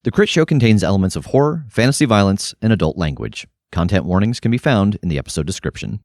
The Crit Show contains elements of horror, fantasy violence, and adult language. Content warnings can be found in the episode description.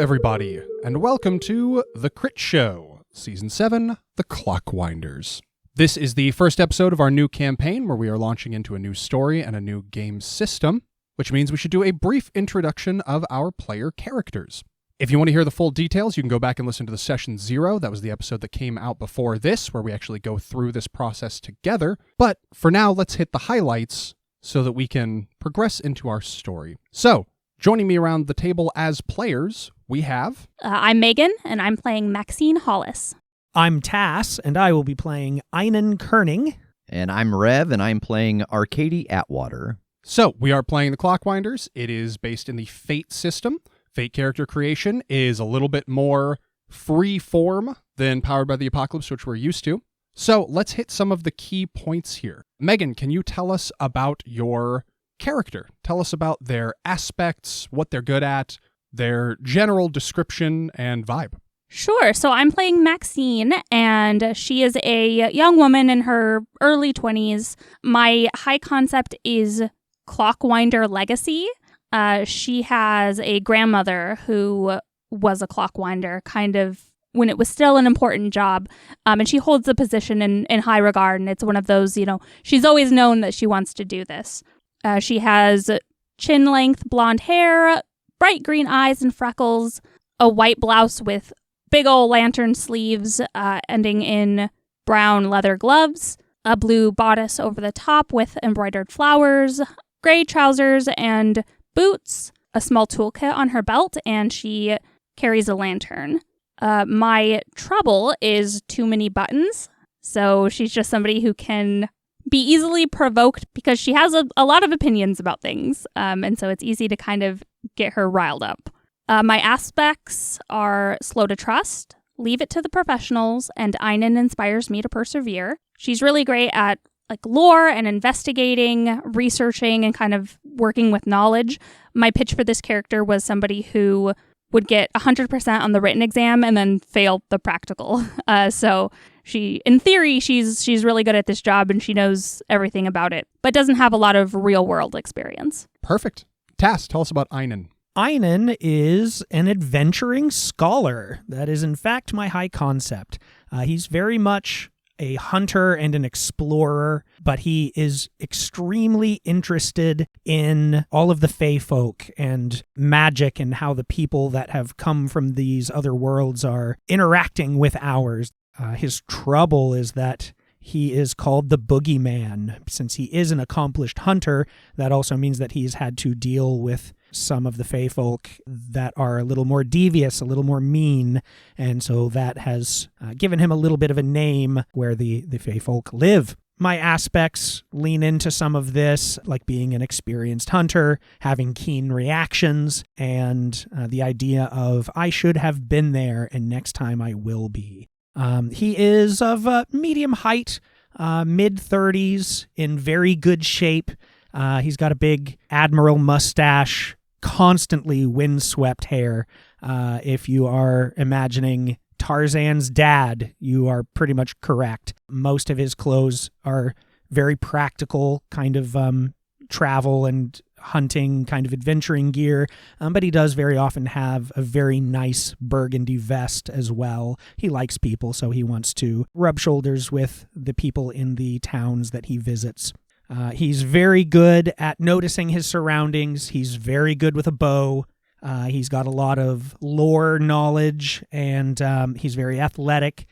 Everybody, and welcome to The Crit Show, Season 7, The Clockwinders. This is the first episode of our new campaign where we are launching into a new story and a new game system, which means we should do a brief introduction of our player characters. If you want to hear the full details, you can go back and listen to the Session 0. That was the episode that came out before this, where we actually go through this process together. But for now, let's hit the highlights so that we can progress into our story. So, joining me around the table as players, we have... I'm Megan, and I'm playing Maxine Hollis. I'm Tass, and I will be playing Einon Kerning. And I'm Rev, and I'm playing Arkady Atwater. So, we are playing the Clockwinders. It is based in the Fate system. Fate character creation is a little bit more free form than Powered by the Apocalypse, which we're used to. So, let's hit some of the key points here. Megan, can you tell us about your character? Tell us about their aspects, what they're good at, their general description and vibe. Sure. So I'm playing Maxine, and she is a young woman in her early 20s. My high concept is Clockwinder legacy. She has a grandmother who was a Clockwinder, kind of when it was still an important job. And she holds the position in high regard, and it's one of those, she's always known that she wants to do this. She has chin-length blonde hair, bright green eyes and freckles, a white blouse with big ol' lantern sleeves ending in brown leather gloves, a blue bodice over the top with embroidered flowers, gray trousers and boots, a small toolkit on her belt, and she carries a lantern. My trouble is too many buttons, so she's just somebody who can be easily provoked because she has a lot of opinions about things, and so it's easy to kind of get her riled up. My aspects are slow to trust, leave it to the professionals, and Einon inspires me to persevere. She's really great at lore and investigating, researching, and kind of working with knowledge. My pitch for this character was somebody who would get 100% on the written exam and then fail the practical. So she, in theory, she's really good at this job and she knows everything about it, but doesn't have a lot of real world experience. Perfect. Tass, tell us about Einon. Einon is an adventuring scholar. That is, in fact, my high concept. He's very much a hunter and an explorer, but he is extremely interested in all of the Fae folk and magic and how the people that have come from these other worlds are interacting with ours. His trouble is that he is called the Boogeyman. Since he is an accomplished hunter, that also means that he's had to deal with some of the Fae folk that are a little more devious, a little more mean, and so that has given him a little bit of a name where the Fae folk live. My aspects lean into some of this, like being an experienced hunter, having keen reactions, and the idea of I should have been there and next time I will be. He is of medium height, mid-30s, in very good shape. He's got a big admiral mustache, constantly windswept hair. If you are imagining Tarzan's dad, you are pretty much correct. Most of his clothes are very practical, kind of travel and hunting, kind of adventuring gear, but he does very often have a very nice burgundy vest as well. He likes people, so he wants to rub shoulders with the people in the towns that he visits. He's very good at noticing his surroundings. He's very good with a bow. He's got a lot of lore knowledge, and he's very athletic.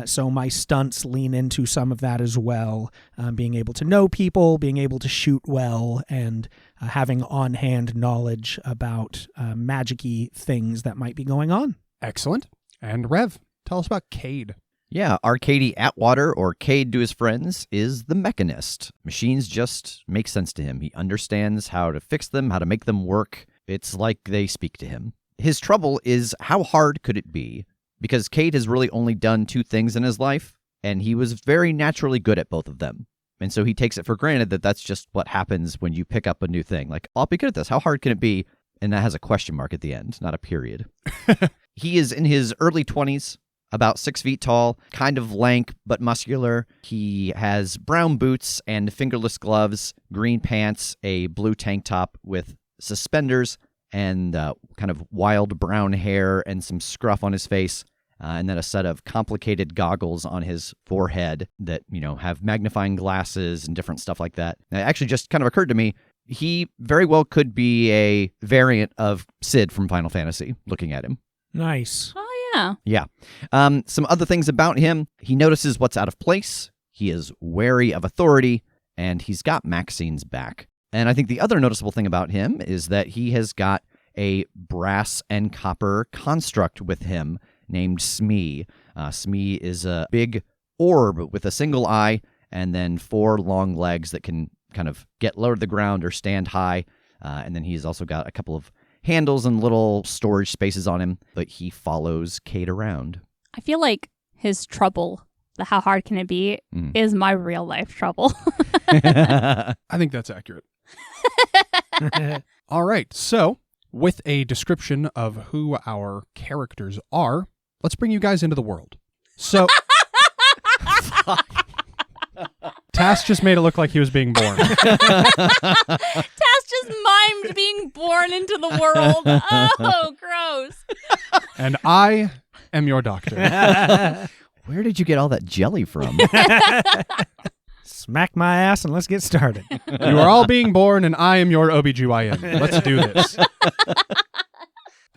So my stunts lean into some of that as well. Being able to know people, being able to shoot well, and having on-hand knowledge about magic-y things that might be going on. Excellent. And Rev, tell us about Kade. Yeah, Arkady Atwater, or Kade to his friends, is the mechanist. Machines just make sense to him. He understands how to fix them, how to make them work. It's like they speak to him. His trouble is, how hard could it be? Because Kade has really only done 2 things in his life, and he was very naturally good at both of them. And so he takes it for granted that that's just what happens when you pick up a new thing. Like, I'll be good at this. How hard can it be? And that has a question mark at the end, not a period. He is in his early 20s. About 6 feet tall, kind of lank but muscular. He has brown boots and fingerless gloves, green pants, a blue tank top with suspenders, and kind of wild brown hair and some scruff on his face, and then a set of complicated goggles on his forehead that, have magnifying glasses and different stuff like that. And it actually just kind of occurred to me, he very well could be a variant of Sid from Final Fantasy, looking at him. Nice. Oh, yeah. Yeah. Some other things about him. He notices what's out of place. He is wary of authority, and he's got Maxine's back. And I think the other noticeable thing about him is that he has got a brass and copper construct with him named Smee. Smee is a big orb with a single eye and then 4 long legs that can kind of get low to the ground or stand high. And then he's also got a couple of handles and little storage spaces on him, but he follows Kade around. I feel like his trouble, the how hard can it be, is my real life trouble. I think that's accurate. All right, so with a description of who our characters are, let's bring you guys into the world. So, Tass just made it look like he was being born. Tass just mimed being born into the world. Oh, gross. And I am your doctor. Where did you get all that jelly from? Smack my ass and let's get started. You are all being born, and I am your OBGYN. Let's do this.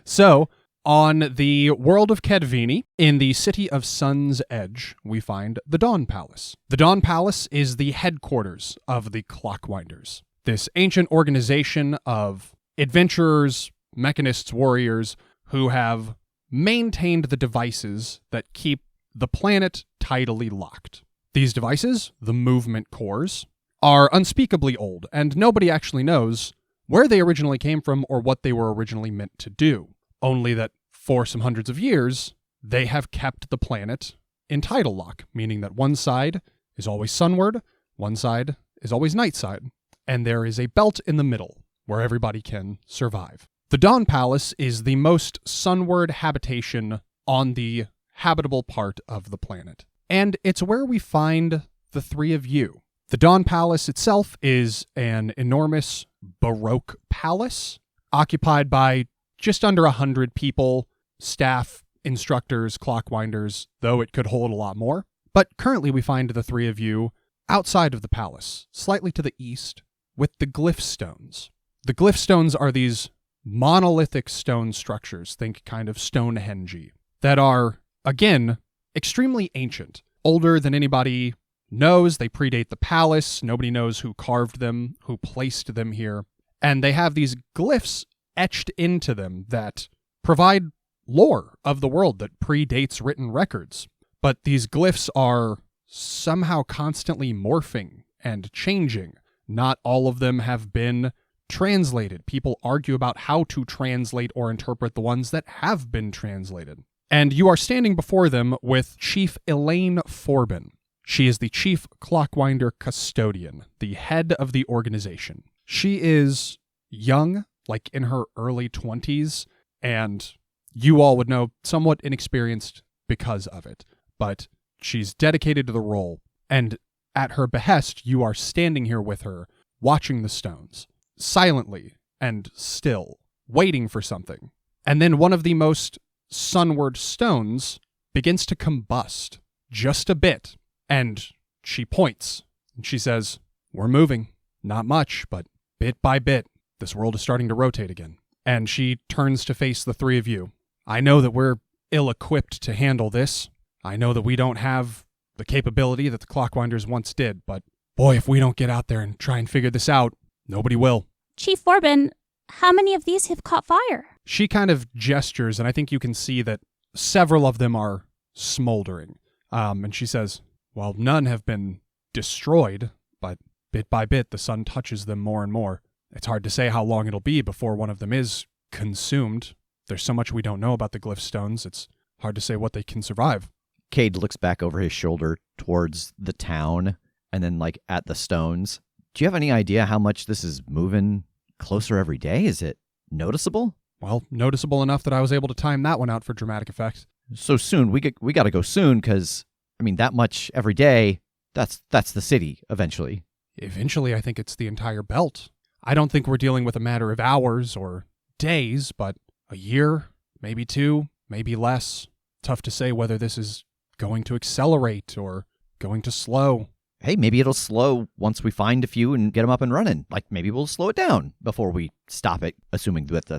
So, on the world of Cadvini, in the city of Sun's Edge, we find the Dawn Palace. The Dawn Palace is the headquarters of the Clockwinders, this ancient organization of adventurers, mechanists, warriors, who have maintained the devices that keep the planet tidally locked. These devices, the movement cores, are unspeakably old, and nobody actually knows where they originally came from or what they were originally meant to do. Only that for some hundreds of years, they have kept the planet in tidal lock, meaning that one side is always sunward, one side is always night side, and there is a belt in the middle where everybody can survive. The Dawn Palace is the most sunward habitation on the habitable part of the planet. And it's where we find the 3 of you. The Dawn Palace itself is an enormous Baroque palace occupied by just under 100 people, staff, instructors, clockwinders, though it could hold a lot more. But currently we find the 3 of you outside of the palace, slightly to the east, with the glyph stones. The glyph stones are these monolithic stone structures, think kind of Stonehenge, that are, again, extremely ancient, older than anybody knows. They predate the palace. Nobody knows who carved them, who placed them here. And they have these glyphs etched into them that provide lore of the world that predates written records. But these glyphs are somehow constantly morphing and changing. Not all of them have been translated. People argue about how to translate or interpret the ones that have been translated. And you are standing before them with Chief Elaine Forben. She is the Chief Clockwinder Custodian, the head of the organization. She is young, like in her early 20s, and you all would know somewhat inexperienced because of it. But she's dedicated to the role, and at her behest, you are standing here with her, watching the stones, silently and still, waiting for something. And then one of the most sunward stones begins to combust just a bit, and she points, and she says, we're moving. Not much, but bit by bit, this world is starting to rotate again. And she turns to face the three of you. I know that we're ill-equipped to handle this. I know that we don't have the capability that the Clockwinders once did, but boy, if we don't get out there and try and figure this out, nobody will. Chief Forben, how many of these have caught fire? She kind of gestures, and I think you can see that several of them are smoldering. And she says, well, none have been destroyed, but bit by bit, the sun touches them more and more. It's hard to say how long it'll be before one of them is consumed. There's so much we don't know about the glyph stones, it's hard to say what they can survive. Kade looks back over his shoulder towards the town and then, like, at the stones. Do you have any idea how much this is moving closer every day? Is it noticeable? Well, noticeable enough that I was able to time that one out for dramatic effect. So soon. We got to go soon because, I mean, that much every day, that's the city eventually. Eventually, I think it's the entire belt. I don't think we're dealing with a matter of hours or days, but a year, maybe 2, maybe less. Tough to say whether this is going to accelerate or going to slow. Hey, maybe it'll slow once we find a few and get them up and running. Like, maybe we'll slow it down before we stop it, assuming that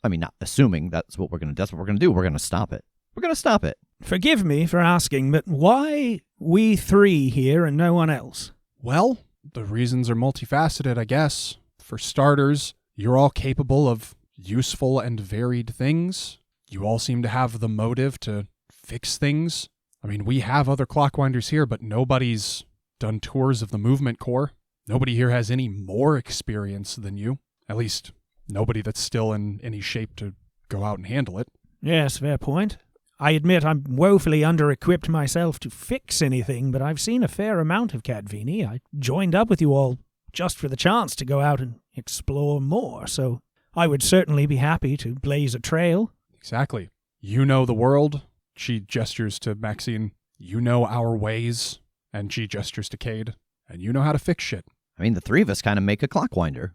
not assuming that's what we're going to do. That's what we're going to do. We're going to stop it. We're going to stop it. Forgive me for asking, but why we 3 here and no one else? Well, the reasons are multifaceted, I guess. For starters, you're all capable of useful and varied things. You all seem to have the motive to fix things. I mean, we have other Clockwinders here, but nobody's done tours of the movement core. Nobody here has any more experience than you. At least, nobody that's still in any shape to go out and handle it. Yes, fair point. I admit I'm woefully under-equipped myself to fix anything, but I've seen a fair amount of Cadvini. I joined up with you all just for the chance to go out and explore more, so I would certainly be happy to blaze a trail. Exactly. You know the world. She gestures to Maxine. You know our ways. And she gestures to Kade. And you know how to fix shit. I mean, the 3 of us kind of make a Clockwinder.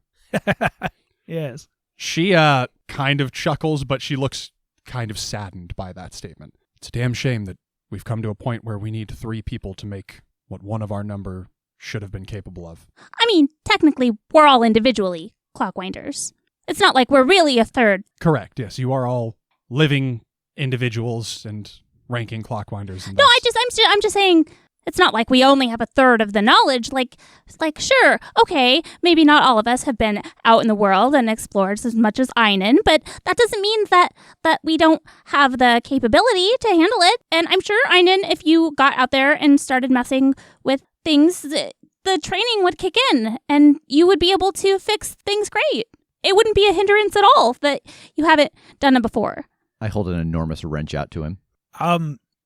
Yes. She kind of chuckles, but she looks kind of saddened by that statement. It's a damn shame that we've come to a point where we need 3 people to make what one of our number should have been capable of. I mean, technically, we're all individually Clockwinders. It's not like we're really a third. Correct, yes. You are all living individuals and ranking Clockwinders. And No, I'm just saying, it's not like we only have a third of the knowledge. Like, sure, okay, maybe not all of us have been out in the world and explored as much as Einon, but that doesn't mean that we don't have the capability to handle it. And I'm sure, Einon, if you got out there and started messing with things, the training would kick in, and you would be able to fix things great. It wouldn't be a hindrance at all that you haven't done it before. I hold an enormous wrench out to him.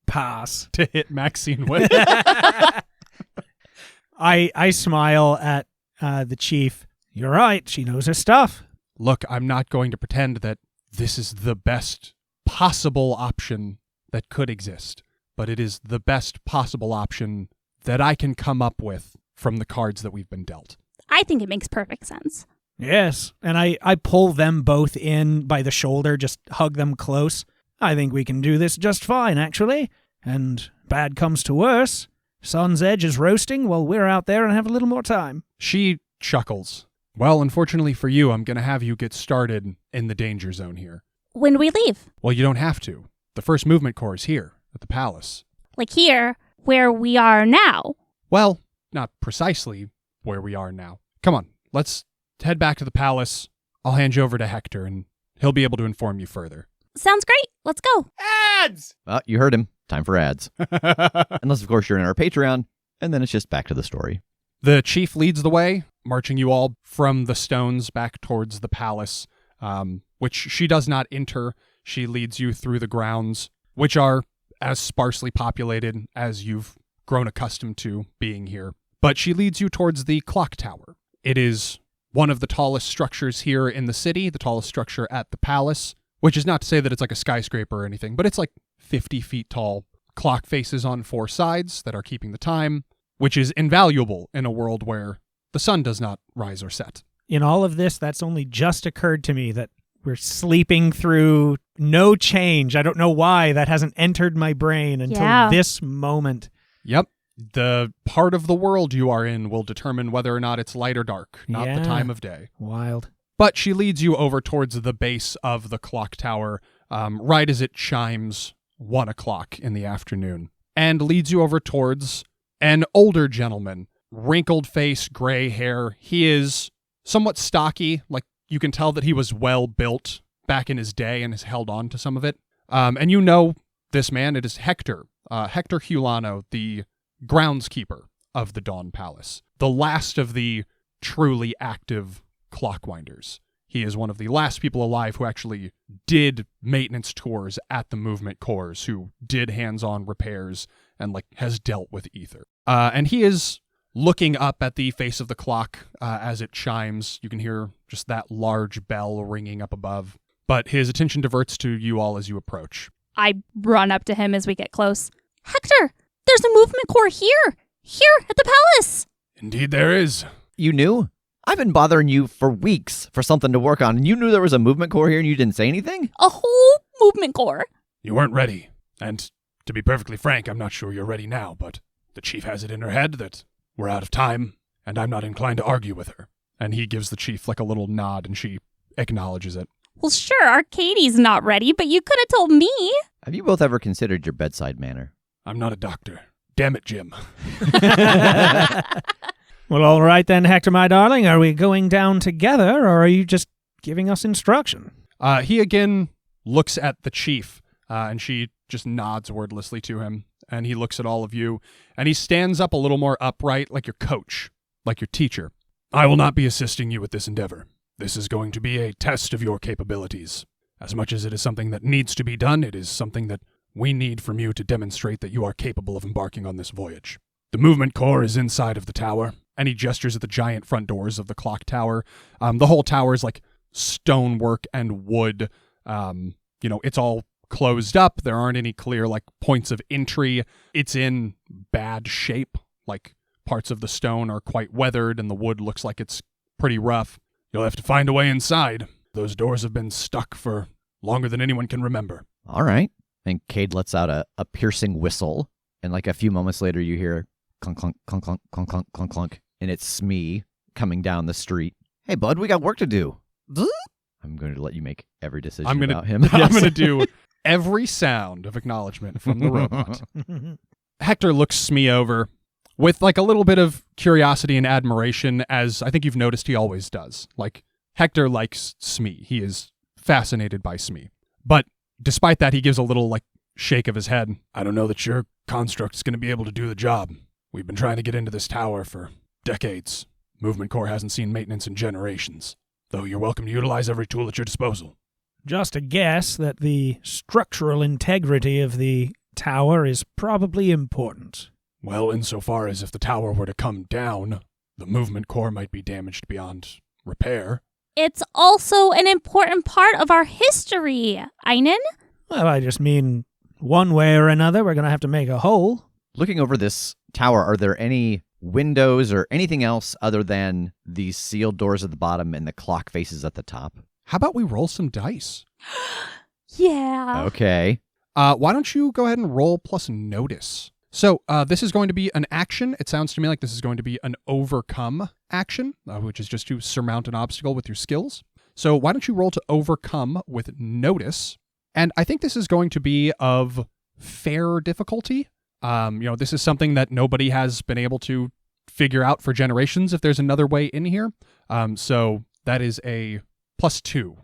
Pass. To hit Maxine with. I smile at the chief. You're right, she knows her stuff. Look, I'm not going to pretend that this is the best possible option that could exist, but it is the best possible option that I can come up with from the cards that we've been dealt. I think it makes perfect sense. Yes, and I pull them both in by the shoulder, just hug them close. I think we can do this just fine, actually. And bad comes to worse, Sun's Edge is roasting while we're out there and have a little more time. She chuckles. Well, unfortunately for you, I'm going to have you get started in the danger zone here. When do we leave? Well, you don't have to. The first movement core is here, at the palace. Like here, where we are now. Well, not precisely where we are now. Come on, let's head back to the palace. I'll hand you over to Hector, and he'll be able to inform you further. Sounds great. Let's go. Ads! Well, you heard him. Time for ads. Unless, of course, you're in our Patreon, and then it's just back to the story. The chief leads the way, marching you all from the stones back towards the palace, which she does not enter. She leads you through the grounds, which are as sparsely populated as you've grown accustomed to being here. But she leads you towards the clock tower. It is one of the tallest structures here in the city, the tallest structure at the palace, which is not to say that it's like a skyscraper or anything, but it's like 50 feet tall. Clock faces on 4 sides that are keeping the time, which is invaluable in a world where the sun does not rise or set. In all of this, that's only just occurred to me that we're sleeping through no change. I don't know why that hasn't entered my brain until this moment. Yep. The part of the world you are in will determine whether or not it's light or dark, not the time of day. Wild. But she leads you over towards the base of the clock tower, right as it chimes 1 o'clock in the afternoon, and leads you over towards an older gentleman, wrinkled face, gray hair. He is somewhat stocky, like you can tell that he was well built back in his day and has held on to some of it. And you know this man, it is Hector Hulano, the groundskeeper of the Dawn Palace, the last of the truly active Clockwinders. He is one of the last people alive who actually did maintenance tours at the movement cores, who did hands-on repairs and has dealt with ether. And he is looking up at the face of the clock as it chimes. You can hear just that large bell ringing up above. But his attention diverts to you all as you approach. I run up to him as we get close. Hector, there's a movement core here at the palace. Indeed there is. You knew? I've been bothering you for weeks for something to work on, and you knew there was a movement core here and you didn't say anything? A whole movement core. You weren't ready. And to be perfectly frank, I'm not sure you're ready now, but the chief has it in her head that we're out of time, and I'm not inclined to argue with her. And he gives the chief a little nod, and she acknowledges it. Well, sure, Arkady's not ready, but you could have told me. Have you both ever considered your bedside manner? I'm not a doctor. Damn it, Jim. Well, all right then, Hector, my darling. Are we going down together, or are you just giving us instruction? He again looks at the chief, and she just nods wordlessly to him. And he looks at all of you, and he stands up a little more upright, like your coach, like your teacher. I will not be assisting you with this endeavor. This is going to be a test of your capabilities. As much as it is something that needs to be done, it is something that we need from you to demonstrate that you are capable of embarking on this voyage. The movement core is inside of the tower, and he gestures at the giant front doors of the clock tower. The whole tower is stonework and wood. It's all closed up. There aren't any clear points of entry. It's in bad shape. Parts of the stone are quite weathered, and the wood looks like it's pretty rough. You'll have to find a way inside. Those doors have been stuck for longer than anyone can remember. All right. And Kade lets out a piercing whistle, and a few moments later you hear clunk, clunk, clunk, clunk, clunk, clunk, clunk, clunk, and it's Smee coming down the street. Hey, bud, we got work to do. I'm going to let you make every decision about him. I'm going to do every sound of acknowledgement from the robot. Hector looks Smee over with a little bit of curiosity and admiration, as I think you've noticed he always does. Hector likes Smee. He is fascinated by Smee. But despite that, he gives a little shake of his head. I don't know that your construct's going to be able to do the job. We've been trying to get into this tower for decades. Movement Core hasn't seen maintenance in generations, though you're welcome to utilize every tool at your disposal. Just a guess that the structural integrity of the tower is probably important. Well, insofar as if the tower were to come down, the Movement Core might be damaged beyond repair. It's also an important part of our history, Einon. Well, I just mean, one way or another, we're going to have to make a hole. Looking over this tower, are there any windows or anything else other than these sealed doors at the bottom and the clock faces at the top? How about we roll some dice? Yeah. Okay. Why don't you go ahead and roll plus notice? So this is going to be an action. It sounds to me like this is going to be an overcome action, which is just to surmount an obstacle with your skills. So why don't you roll to overcome with notice? And I think this is going to be of fair difficulty. This is something that nobody has been able to figure out for generations if there's another way in here. So that is a +2,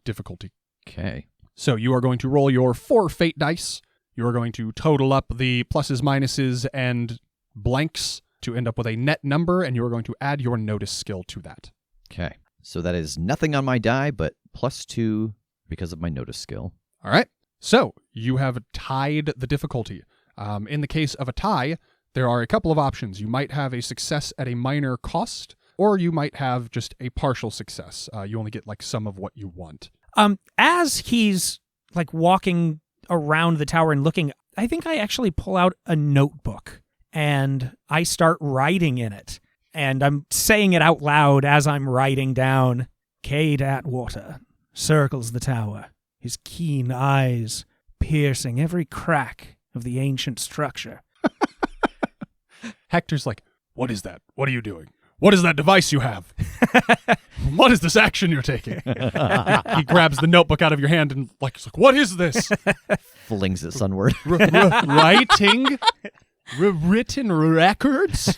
difficulty. Okay. So you are going to roll your 4 fate dice. You are going to total up the pluses, minuses, and blanks to end up with a net number, and you are going to add your notice skill to that. Okay. So that is nothing on my die, but +2 because of my notice skill. All right. So you have tied the difficulty. In the case of a tie, there are a couple of options. You might have a success at a minor cost, or you might have just a partial success. You only get some of what you want. As he's walking around the tower and looking, I think I actually pull out a notebook and I start writing in it. And I'm saying it out loud as I'm writing down, Kade Atwater circles the tower, his keen eyes piercing every crack of the ancient structure. Hector's like, what is that? What are you doing? What is that device you have? What is this action you're taking? He grabs the notebook out of your hand and he's like, what is this? Flings it sunward. Writing? Written records?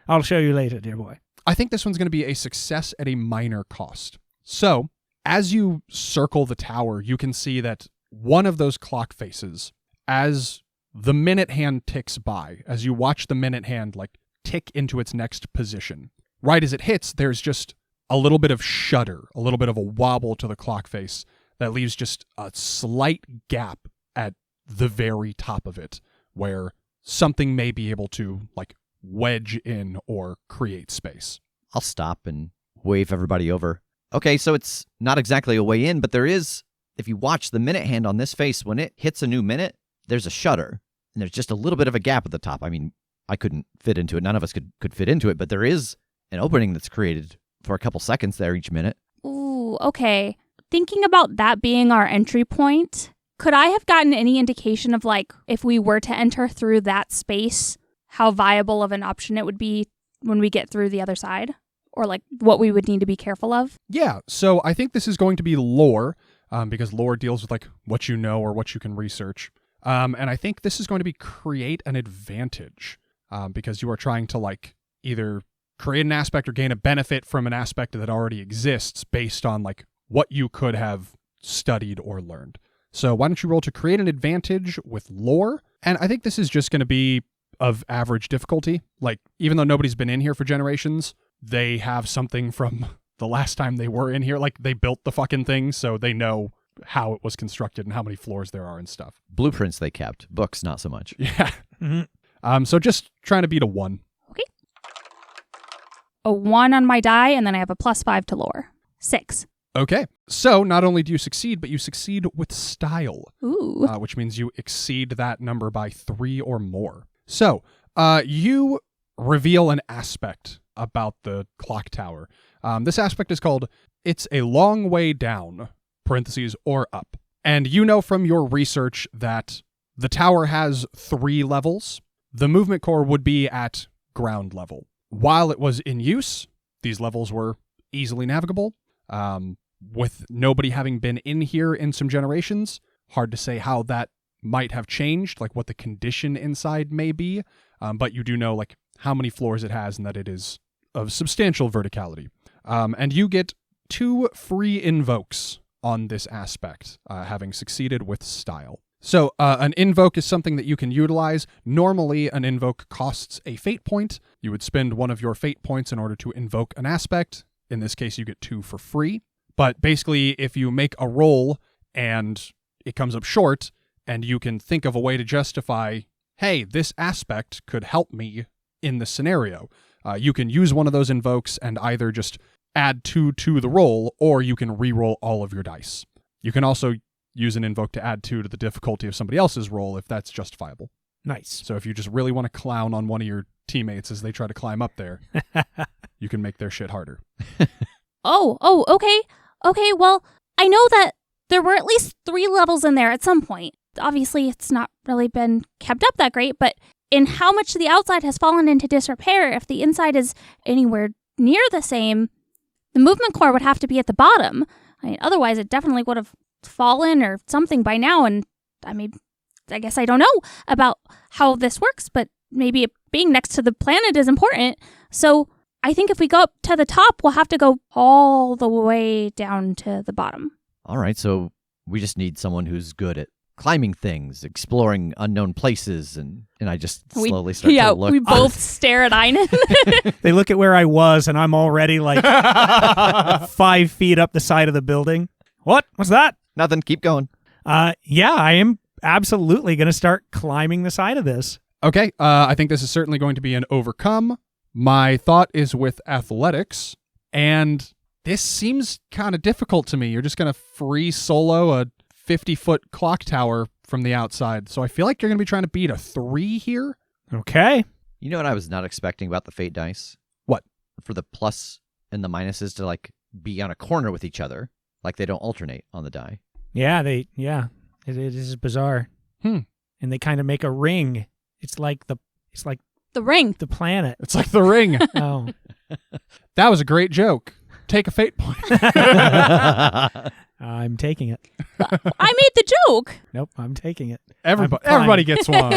I'll show you later, dear boy. I think this one's going to be a success at a minor cost. So, as you circle the tower, you can see that one of those clock faces, as the minute hand ticks by, as you watch the minute hand tick into its next position, right as it hits, there's just a little bit of shudder, a little bit of a wobble to the clock face that leaves just a slight gap at the very top of it, where something may be able to wedge in or create space. I'll stop and wave everybody over. Okay, so it's not exactly a way in, but there is, if you watch the minute hand on this face, when it hits a new minute, there's a shudder, and there's just a little bit of a gap at the top. I mean, I couldn't fit into it. None of us could fit into it, but there is an opening that's created for a couple seconds there each minute. Ooh, okay. Thinking about that being our entry point, could I have gotten any indication of if we were to enter through that space, how viable of an option it would be when we get through the other side? Or what we would need to be careful of? Yeah, so I think this is going to be lore, because lore deals with what you know or what you can research. And I think this is going to be create an advantage, because you are trying to either create an aspect or gain a benefit from an aspect that already exists based on what you could have studied or learned. So why don't you roll to create an advantage with lore? And I think this is just going to be of average difficulty. Even though nobody's been in here for generations, they have something from the last time they were in here. They built the fucking thing, so they know how it was constructed and how many floors there are and stuff. Blueprints they kept. Books, not so much. Yeah. Mm-hmm. So just trying to beat a 1. Okay. A 1 on my die, and then I have a +5 to lore. 6. Okay. So not only do you succeed, but you succeed with style. Ooh. Which means you exceed that number by 3 or more. So you reveal an aspect about the clock tower. This aspect is called, it's a long way down, parentheses, or up. And you know from your research that the tower has 3 levels. The movement core would be at ground level. While it was in use, these levels were easily navigable. With nobody having been in here in some generations, hard to say how that might have changed, what the condition inside may be. But you do know how many floors it has and that it is of substantial verticality. And you get 2 free invokes on this aspect, having succeeded with style. So an invoke is something that you can utilize. Normally, an invoke costs a fate point. You would spend one of your fate points in order to invoke an aspect. In this case, you get 2 for free. But basically, if you make a roll and it comes up short, and you can think of a way to justify, hey, this aspect could help me in this scenario, you can use one of those invokes and either just add 2 to the roll, or you can re-roll all of your dice. You can also use an invoke to add 2 to the difficulty of somebody else's roll if that's justifiable. Nice. So if you just really want to clown on one of your teammates as they try to climb up there, you can make their shit harder. Oh, okay. Okay, well, I know that there were at least 3 levels in there at some point. Obviously, it's not really been kept up that great, but in how much the outside has fallen into disrepair, if the inside is anywhere near the same, the movement core would have to be at the bottom. Otherwise, it definitely would have fallen or something by now, and I guess I don't know about how this works, but maybe it being next to the planet is important. So I think if we go up to the top, we'll have to go all the way down to the bottom. All right, so we just need someone who's good at climbing things, exploring unknown places, and I just slowly start to look. We both stare at Einon. They look at where I was, and I'm already 5 feet up the side of the building. What? What's that? Nothing, keep going. Yeah, I am absolutely going to start climbing the side of this. Okay, I think this is certainly going to be an overcome. My thought is with athletics, and this seems kind of difficult to me. You're just going to free solo a 50-foot clock tower from the outside, so I feel like you're going to be trying to beat a 3 here. Okay. You know what I was not expecting about the fate dice? What? For the plus and the minuses to be on a corner with each other, they don't alternate on the die. Yeah, it is bizarre. And they kind of make a ring. It's like The ring. The planet. It's like the ring. Oh. That was a great joke. Take a fate point. I'm taking it. I made the joke. Nope, I'm taking it. Everybody gets one.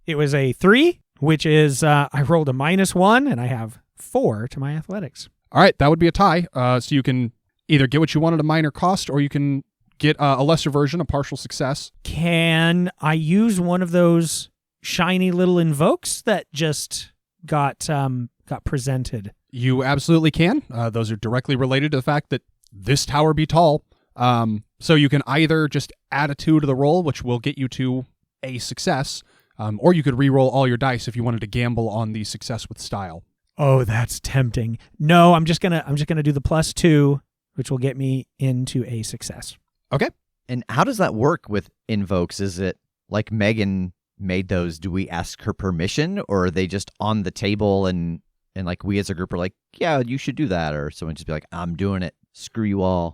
It was a 3, which is, I rolled a -1, and I have 4 to my athletics. All right, that would be a tie. So you can either get what you want at a minor cost, or you can get a lesser version, a partial success. Can I use one of those shiny little invokes that just got presented? You absolutely can. Those are directly related to the fact that this tower be tall. So you can either just add a 2 to the roll, which will get you to a success, or you could re-roll all your dice if you wanted to gamble on the success with style. Oh, that's tempting. No, I'm just gonna do the +2, which will get me into a success. Okay. And how does that work with invokes? Is it like Megan made those? Do we ask her permission, or are they just on the table and like we as a group are like, yeah, you should do that, or someone just be like, I'm doing it. Screw you all.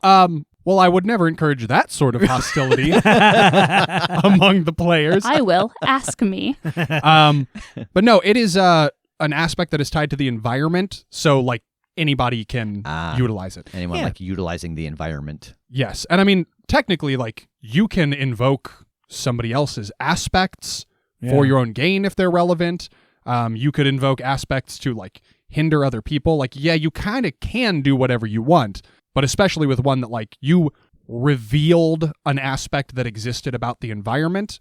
Well, I would never encourage that sort of hostility among the players. I will. Ask me. But no, it is an aspect that is tied to the environment, so like anybody can utilize it. Anyone like utilizing the environment. Yes. And I mean, technically, like, you can invoke somebody else's aspects for your own gain if they're relevant. You could invoke aspects to like hinder other people. Like, yeah, you kind of can do whatever you want, but especially with one that like you revealed an aspect that existed about the environment,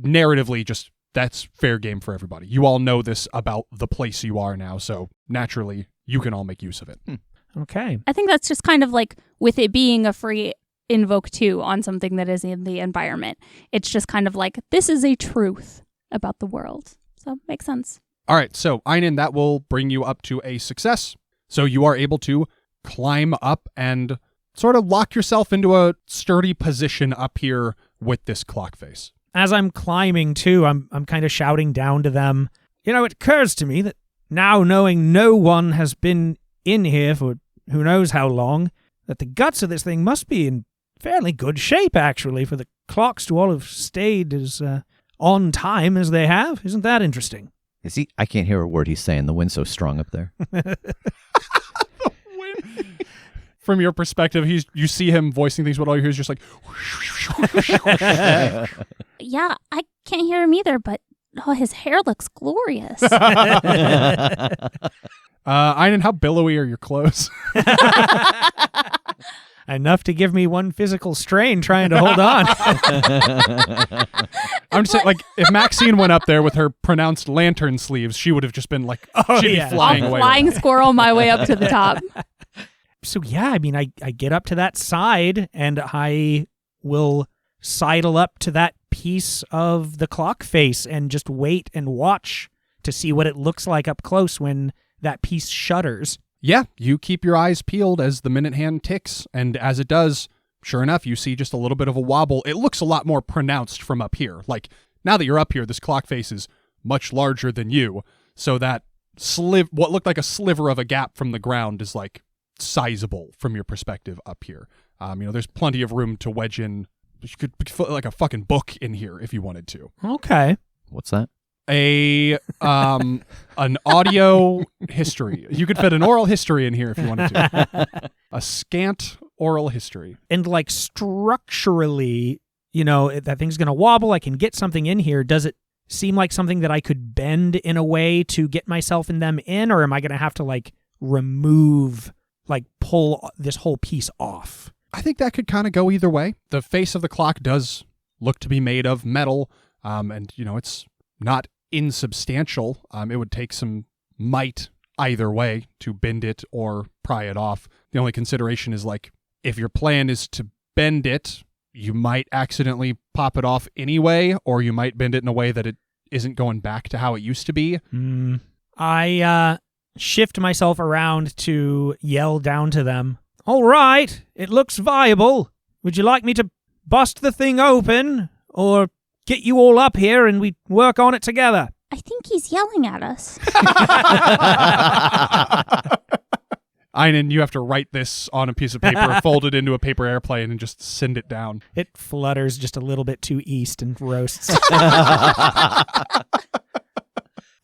narratively, just that's fair game for everybody. You all know this about the place you are now, so naturally you can all make use of it. Okay. I think that's just kind of like with it being a free invoke 2 on something that is in the environment. It's just kind of like, this is a truth about the world. So makes sense. All right, so Einon, that will bring you up to a success. So you are able to climb up and sort of lock yourself into a sturdy position up here with this clock face. As I'm climbing too, I'm kind of shouting down to them. You know, it occurs to me that now, knowing no one has been in here for who knows how long, that the guts of this thing must be in fairly good shape, actually, for the clocks to all have stayed as on time as they have. Isn't that interesting? Is he? I can't hear a word he's saying. The wind's so strong up there. From your perspective, you see him voicing things, but all you hear is just like... Yeah, I can't hear him either, but his hair looks glorious. Einon, how billowy are your clothes? Enough to give me one physical strain trying to hold on. I'm just saying, like, if Maxine went up there with her pronounced lantern sleeves, she would have just been like, she'd be flying away. Flying squirrel my way up to the top. So yeah, I mean, I get up to that side and I will sidle up to that piece of the clock face and just wait and watch to see what it looks like up close when that piece shudders. Yeah, you keep your eyes peeled as the minute hand ticks, and as it does, sure enough, you see just a little bit of a wobble. It looks a lot more pronounced from up here. Like, now that you're up here, this clock face is much larger than you, so that what looked like a sliver of a gap from the ground is like sizable from your perspective up here. There's plenty of room to wedge in. You could put like a fucking book in here if you wanted to. Okay. What's that? An audio history. You could fit an oral history in here if you wanted to. A scant oral history. And like structurally, if that thing's going to wobble, I can get something in here. Does it seem like something that I could bend in a way to get myself and them in, or am I going to have to like remove, like pull this whole piece off? I think that could kind of go either way. The face of the clock does look to be made of metal, and it's not insubstantial. It would take some might either way to bend it or pry it off. The only consideration is like, if your plan is to bend it, you might accidentally pop it off anyway, or you might bend it in a way that it isn't going back to how it used to be. I shift myself around to yell down to them. All right, it looks viable. Would you like me to bust the thing open, or get you all up here and we work on it together? I think he's yelling at us. Einon, you have to write this on a piece of paper, fold it into a paper airplane, and just send it down. It flutters just a little bit too east and roasts.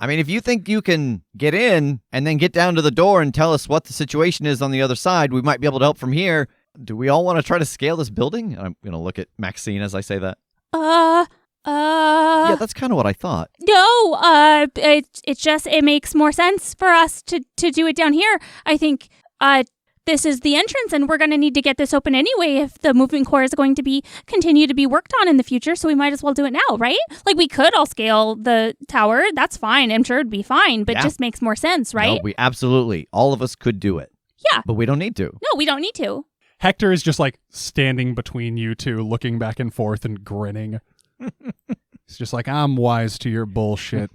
I mean, if you think you can get in and then get down to the door and tell us what the situation is on the other side, we might be able to help from here. Do we all want to try to scale this building? I'm going to look at Maxine as I say that. Yeah, that's kind of what I thought. No, it makes more sense for us to do it down here. I think, this is the entrance, and we're going to need to get this open anyway if the moving core is going to continue to be worked on in the future, so we might as well do it now, right? Like, we could all scale the tower. That's fine. I'm sure it'd be fine, but it just makes more sense, right? No, we absolutely. All of us could do it. Yeah. But we don't need to. No, we don't need to. Hector is just like standing between you two, looking back and forth and grinning. He's just like, I'm wise to your bullshit.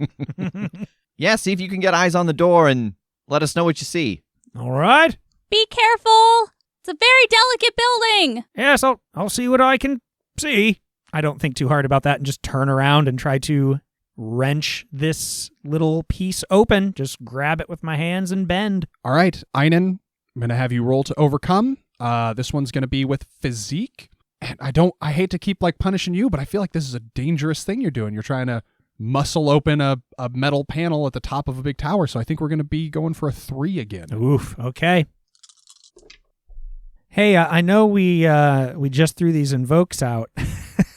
Yeah, see if you can get eyes on the door and let us know what you see. All right. Be careful. It's a very delicate building. Yes, I'll see what I can see. I don't think too hard about that and just turn around and try to wrench this little piece open. Just grab it with my hands and bend. All right, Einon, I'm going to have you roll to overcome. This one's going to be with physique. And I hate to keep like punishing you, but I feel like this is a dangerous thing you're doing. You're trying to muscle open a metal panel at the top of a big tower. So I think we're going to be going for a 3 again. Oof. Okay. Hey, I know we just threw these invokes out.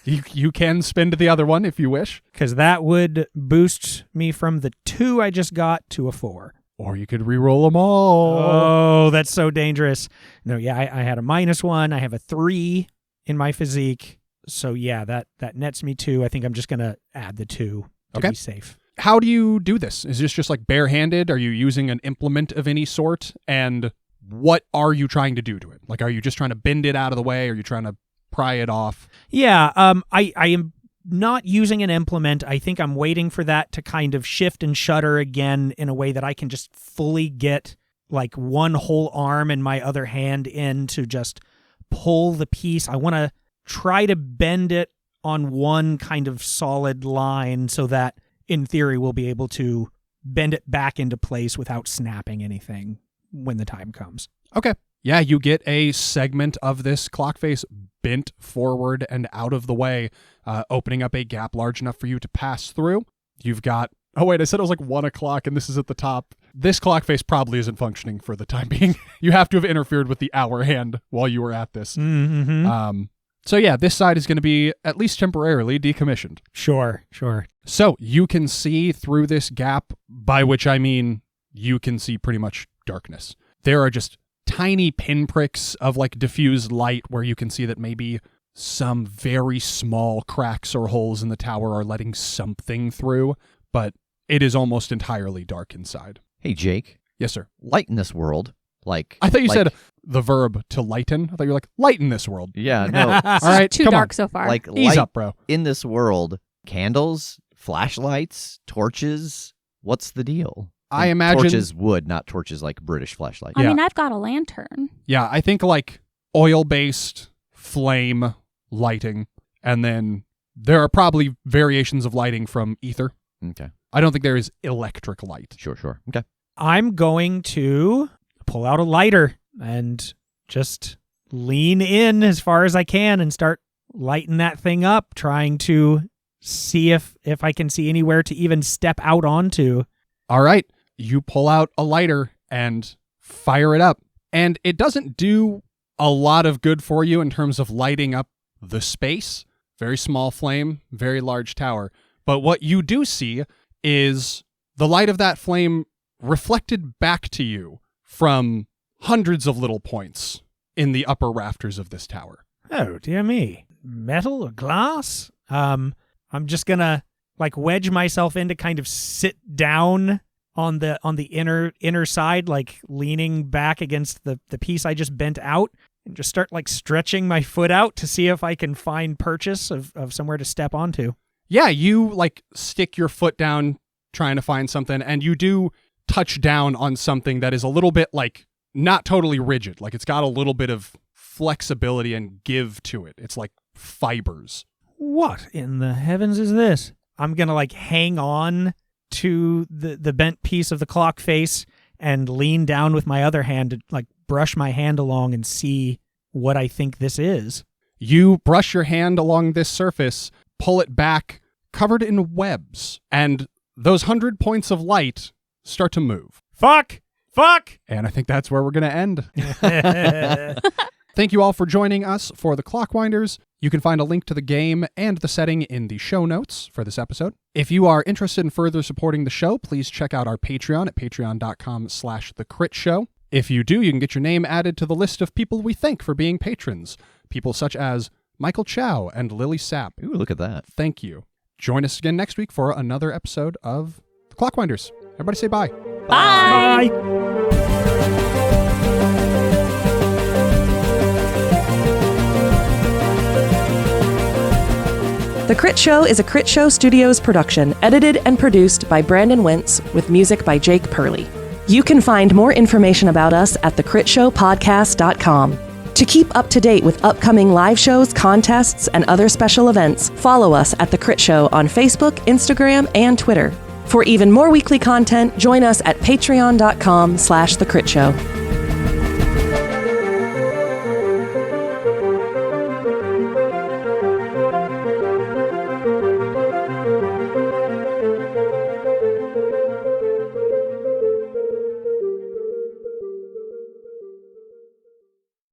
You can spend the other one if you wish. Because that would boost me from the 2 I just got to a 4. Or you could re-roll them all. Oh, that's so dangerous. No, yeah, I had a -1. I have a 3 in my physique. So yeah, that nets me 2. I think I'm just going to add the 2 to be safe. How do you do this? Is this just like barehanded? Are you using an implement of any sort? And what are you trying to do to it? Like, are you just trying to bend it out of the way? Are you trying to pry it off? Yeah, I am not using an implement. I think I'm waiting for that to kind of shift and shudder again in a way that I can just fully get like one whole arm and my other hand in to just pull the piece. I want to try to bend it on one kind of solid line so that in theory we'll be able to bend it back into place without snapping anything when the time comes. Okay. Yeah, you get a segment of this clock face bent forward and out of the way, opening up a gap large enough for you to pass through. You've got... Oh, wait, I said it was like 1 o'clock and this is at the top. This clock face probably isn't functioning for the time being. You have to have interfered with the hour hand while you were at this. Mm-hmm. So yeah, this side is going to be at least temporarily decommissioned. Sure. So you can see through this gap, by which I mean you can see pretty much darkness. There are just tiny pinpricks of like diffused light where you can see that maybe some very small cracks or holes in the tower are letting something through, but it is almost entirely dark inside. Hey, Jake. Yes, sir. Light in this world. Like I thought you said the verb to lighten. I thought you were like, light in this world. Yeah, no. All right, Too come dark on. so far. Like Ease light up, bro. in this world. Candles, flashlights, torches. What's the deal? I And imagine... torches would, not torches like British flashlight. I yeah. mean, I've got a lantern. Yeah, I think like oil-based flame lighting, and then there are probably variations of lighting from ether. Okay. I don't think there is electric light. Sure. Okay. I'm going to pull out a lighter and just lean in as far as I can and start lighting that thing up, trying to see if I can see anywhere to even step out onto. All right, you pull out a lighter and fire it up, and it doesn't do a lot of good for you in terms of lighting up the space. Very small flame, very large tower. But what you do see is the light of that flame reflected back to you from hundreds of little points in the upper rafters of this tower. Oh, dear me. Metal or glass? I'm just gonna like wedge myself in to kind of sit down on the inner side, like leaning back against the piece I just bent out, and just start like stretching my foot out to see if I can find purchase of somewhere to step onto. Yeah, you like stick your foot down trying to find something, and you do touch down on something that is a little bit like not totally rigid. Like it's got a little bit of flexibility and give to it. It's like fibers. What in the heavens is this? I'm going to like hang on to the bent piece of the clock face and lean down with my other hand to like brush my hand along and see what I think this is. You brush your hand along this surface, pull it back, covered in webs, and those 100 points of light start to move. Fuck! And I think that's where we're going to end. Thank you all for joining us for the Clockwinders. You can find a link to the game and the setting in the show notes for this episode. If you are interested in further supporting the show, please check out our Patreon at patreon.com/thecritshow. If you do, you can get your name added to the list of people we thank for being patrons. People such as Michael Chow and Lily Sapp. Ooh, look at that. Thank you. Join us again next week for another episode of the Clockwinders. Everybody say bye. Bye. The Crit Show is a Critshow Studios production, edited and produced by Brandon Wentz, with music by Jake Purley. You can find more information about us at thecritshowpodcast.com. To keep up to date with upcoming live shows, contests, and other special events, follow us at The Crit Show on Facebook, Instagram, and Twitter. For even more weekly content, join us at patreon.com/thecritshow.